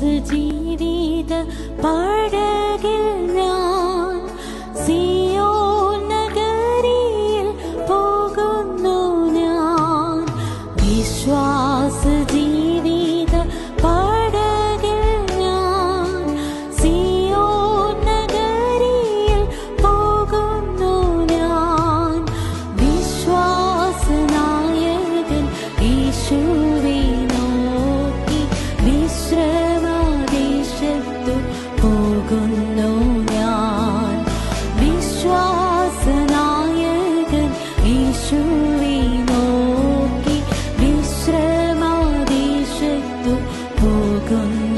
ജീവിത പടകിൽ ഞാൻ സിയോൻ നഗരിയിൽ പോകുന്നു ഞാൻ. വിശ്വാസ ജീവിത പടകിൽ ഞാൻ സിയോൻ നഗരിയിൽ പോകുന്നു ഞാൻ. വിശ്വാസനായകൻ യേശുവേ നോക്കി വിശ്രമദേശത്തു പോകുന്നു ഞാൻ. വിശ്വാസനായകൻ യേശുവേ നോക്കി വിശ്രമദേശത്തു പോകുന്നു.